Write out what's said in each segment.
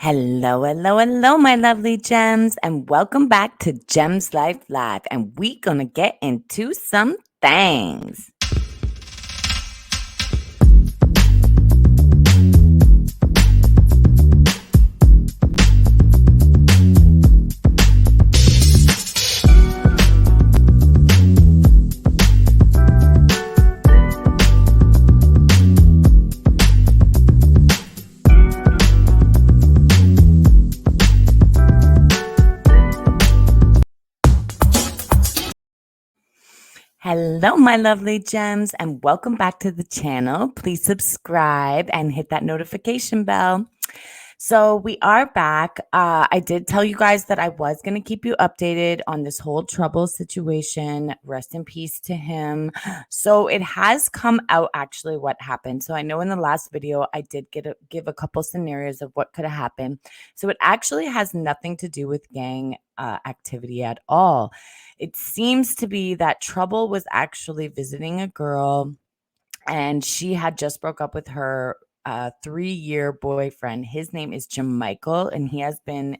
Hello, hello, hello, my lovely gems, and welcome back to Gems Life Live. And we gonna get into some things. Hello, my lovely gems, and welcome back to the channel. Please subscribe and hit that notification bell. So we are back. I did tell you guys that I was going to keep you updated on this whole trouble situation. Rest in peace to him. So it has come out actually what happened. So I know in the last video I did give a couple scenarios of what could have happened. So it actually has nothing to do with gang activity at all. It seems to be that Trouble was actually visiting a girl and she had just broke up with her 3-year boyfriend. His name is Michael, and he has been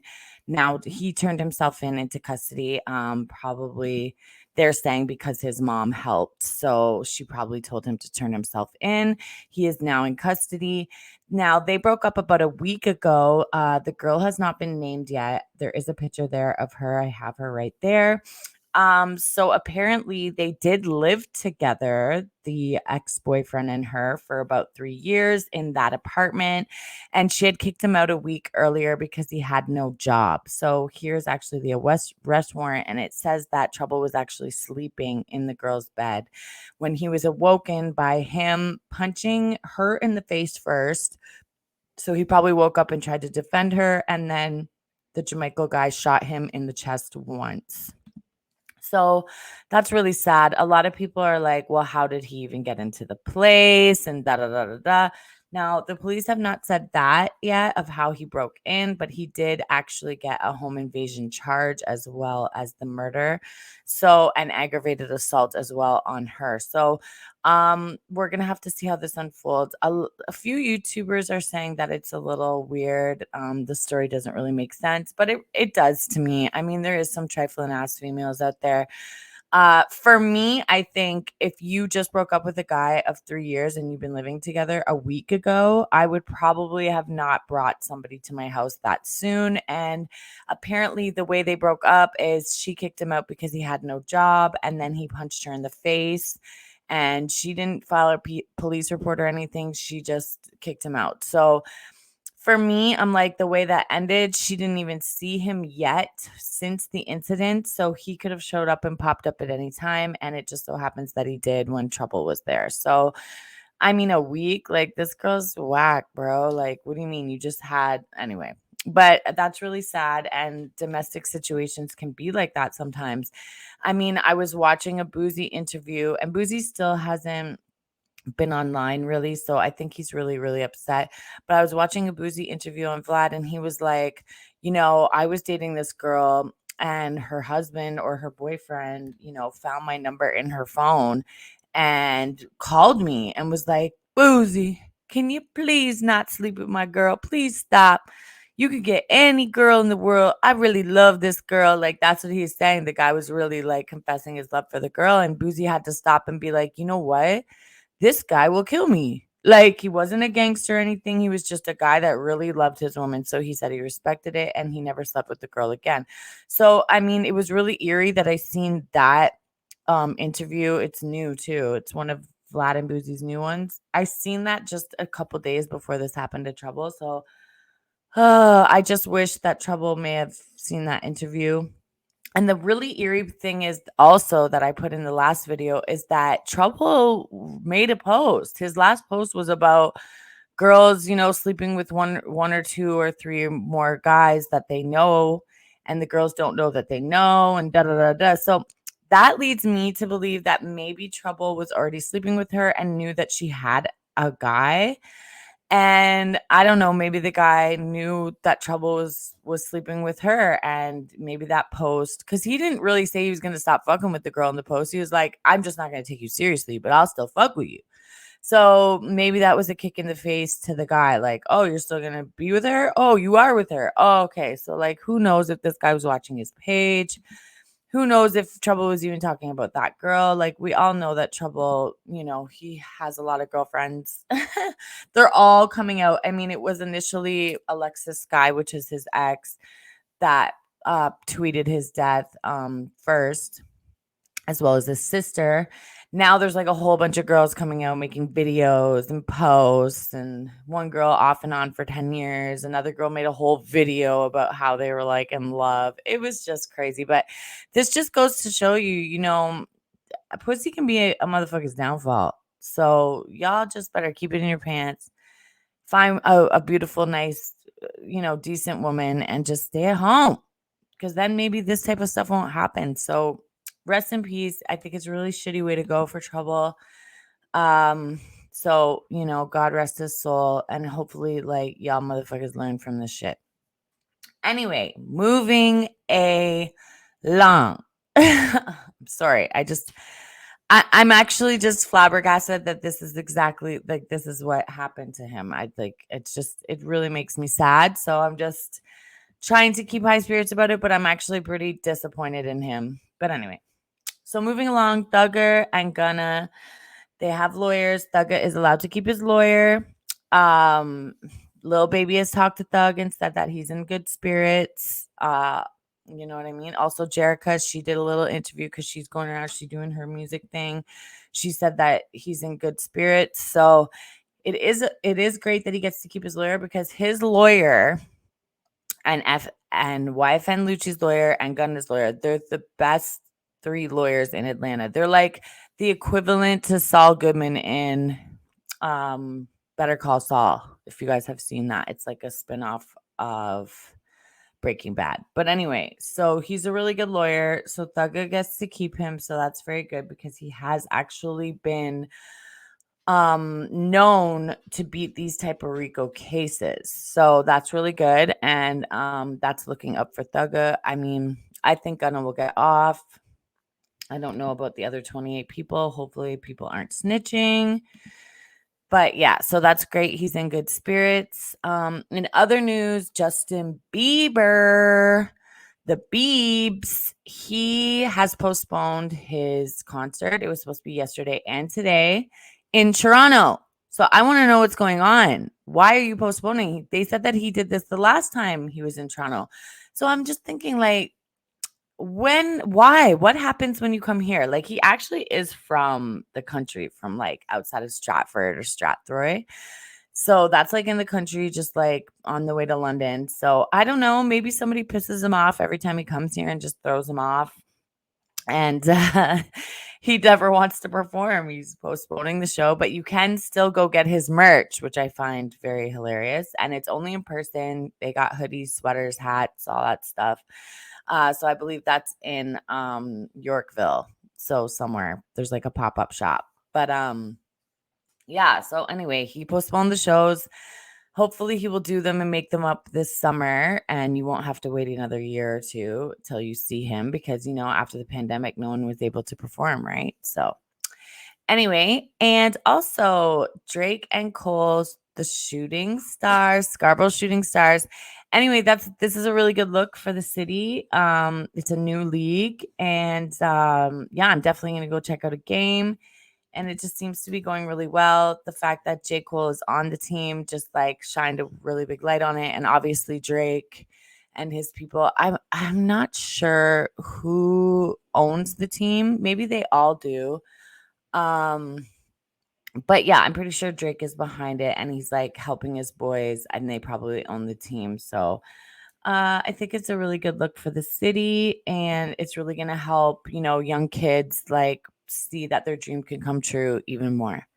now he turned himself into custody. Probably they're saying because his mom helped, so she probably told him to turn himself in. He is now in custody. Now they broke up about a week ago. The girl has not been named yet. There is a picture there of her. I have her right there. So apparently they did live together, the ex-boyfriend and her, for about 3 years in that apartment. And she had kicked him out a week earlier because he had no job. So here's actually the arrest warrant, and it says that Trouble was actually sleeping in the girl's bed when he was awoken by him punching her in the face first. So he probably woke up and tried to defend her, and then the Jamaica guy shot him in the chest once. So that's really sad. A lot of people are like, well, how did he even get into the place? And da da da da da. Now, the police have not said that yet of how he broke in, but he did actually get a home invasion charge as well as the murder. So, and aggravated assault as well on her. So, we're gonna have to see how this unfolds. A few YouTubers are saying that it's a little weird. The story doesn't really make sense, but it does to me. I mean, there is some trifling ass females out there. For me, I think if you just broke up with a guy of 3 years and you've been living together a week ago, I would probably have not brought somebody to my house that soon. And apparently, the way they broke up is she kicked him out because he had no job, and then he punched her in the face. And she didn't file a police report or anything. She just kicked him out. So, for me, I'm like, the way that ended, she didn't even see him yet since the incident. So he could have showed up and popped up at any time. And it just so happens that he did when Trouble was there. So, I mean, a week, like, this girl's whack, bro. Like, what do you mean? You just had, anyway. But that's really sad. And domestic situations can be like that sometimes. I mean, I was watching a Boozy interview, and Boozy still hasn't been online really, so I think he's really, really upset. But I was watching a Boozy interview on Vlad, and he was like, I was dating this girl, and her husband or her boyfriend, found my number in her phone and called me and was like, Boozy, can you please not sleep with my girl? Please stop. You could get any girl in the world. I really love this girl. Like, that's what he's saying. The guy was really like confessing his love for the girl, and Boozy had to stop and be like, you know what? This guy will kill me. Like, he wasn't a gangster or anything. He was just a guy that really loved his woman. So he said he respected it, and he never slept with the girl again. So, I mean, it was really eerie that I seen that interview. It's new too. It's one of Vlad and Boozy's new ones. I seen that just a couple days before this happened to Trouble. So I just wish that Trouble may have seen that interview. And the really eerie thing is also that I put in the last video is that Trouble made a post. His last post was about girls, sleeping with one or two or three or more guys that they know, and the girls don't know that they know, and da da da da. So that leads me to believe that maybe Trouble was already sleeping with her and knew that she had a guy. And I don't know, maybe the guy knew that Trouble was sleeping with her, and maybe that post, because he didn't really say he was going to stop fucking with the girl in the post. He was like, I'm just not going to take you seriously, but I'll still fuck with you. So maybe that was a kick in the face to the guy. Like, oh, you're still going to be with her? Oh, you are with her. Oh, okay. So, like, who knows if this guy was watching his page? Who knows if Trouble was even talking about that girl? Like, we all know that Trouble, he has a lot of girlfriends. They're all coming out. I mean, it was initially Alexis Sky, which is his ex, that tweeted his death first, as well as his sister. Now there's like a whole bunch of girls coming out making videos and posts, and one girl off and on for 10 years. Another girl made a whole video about how they were like in love. It was just crazy. But this just goes to show you, a pussy can be a motherfucker's downfall. So y'all just better keep it in your pants. Find a beautiful, nice, decent woman and just stay at home, because then maybe this type of stuff won't happen. So rest in peace. I think it's a really shitty way to go for Trouble. So, God rest his soul, and hopefully like y'all motherfuckers learn from this shit. Anyway, moving along. I'm sorry. I'm actually just flabbergasted that this is exactly like this is what happened to him. It really makes me sad. So I'm just trying to keep high spirits about it, but I'm actually pretty disappointed in him. But anyway, so moving along, Thugger and Gunna, they have lawyers. Thugger is allowed to keep his lawyer. Lil Baby has talked to Thug and said that he's in good spirits. You know what I mean? Also, Jerica, she did a little interview because she's going around, she's doing her music thing. She said that he's in good spirits. So it is great that he gets to keep his lawyer, because his lawyer and YFN Lucci's lawyer and Gunna's lawyer, they're the best 3 lawyers in Atlanta. They're like the equivalent to Saul Goodman in Better Call Saul. If you guys have seen that, it's like a spinoff of Breaking Bad. But anyway, so he's a really good lawyer. So Thugga gets to keep him. So that's very good, because he has actually been known to beat these type of Rico cases. So that's really good. And that's looking up for Thugga. I mean, I think Gunna will get off. I don't know about the other 28 people. Hopefully people aren't snitching. But yeah, so that's great. He's in good spirits. In other news, Justin Bieber, the Biebs, he has postponed his concert. It was supposed to be yesterday and today in Toronto. So I want to know what's going on. Why are you postponing? They said that he did this the last time he was in Toronto. So I'm just thinking, like, what happens when you come here? Like, he actually is from the country, from like outside of Stratford or Strathroy. So that's like in the country, just like on the way to London. So I don't know, maybe somebody pisses him off every time he comes here and just throws him off. And he never wants to perform. He's postponing the show, but you can still go get his merch, which I find very hilarious. And it's only in person. They got hoodies, sweaters, hats, all that stuff. So I believe that's in Yorkville. So somewhere there's like a pop-up shop. But yeah, so anyway, he postponed the shows. Hopefully he will do them and make them up this summer, and you won't have to wait another year or two till you see him, because after the pandemic no one was able to perform, right? So anyway, and also Drake and Cole's The Shooting Stars, Scarborough Shooting Stars. Anyway, this is a really good look for the city. It's a new league, and yeah, I'm definitely gonna go check out a game. And it just seems to be going really well. The fact that J. Cole is on the team just like shined a really big light on it. And obviously Drake and his people. I'm not sure who owns the team. Maybe they all do. But yeah, I'm pretty sure Drake is behind it, and he's like helping his boys, and they probably own the team. So I think it's a really good look for the city, and it's really going to help, young kids like see that their dream can come true even more.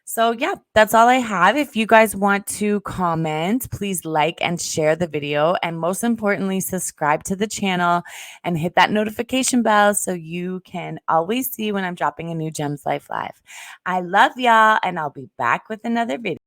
So yeah, that's all I have. If you guys want to comment, please like and share the video, and most importantly, subscribe to the channel and hit that notification bell so you can always see when I'm dropping a new Gems Life Live. I love y'all, and I'll be back with another video.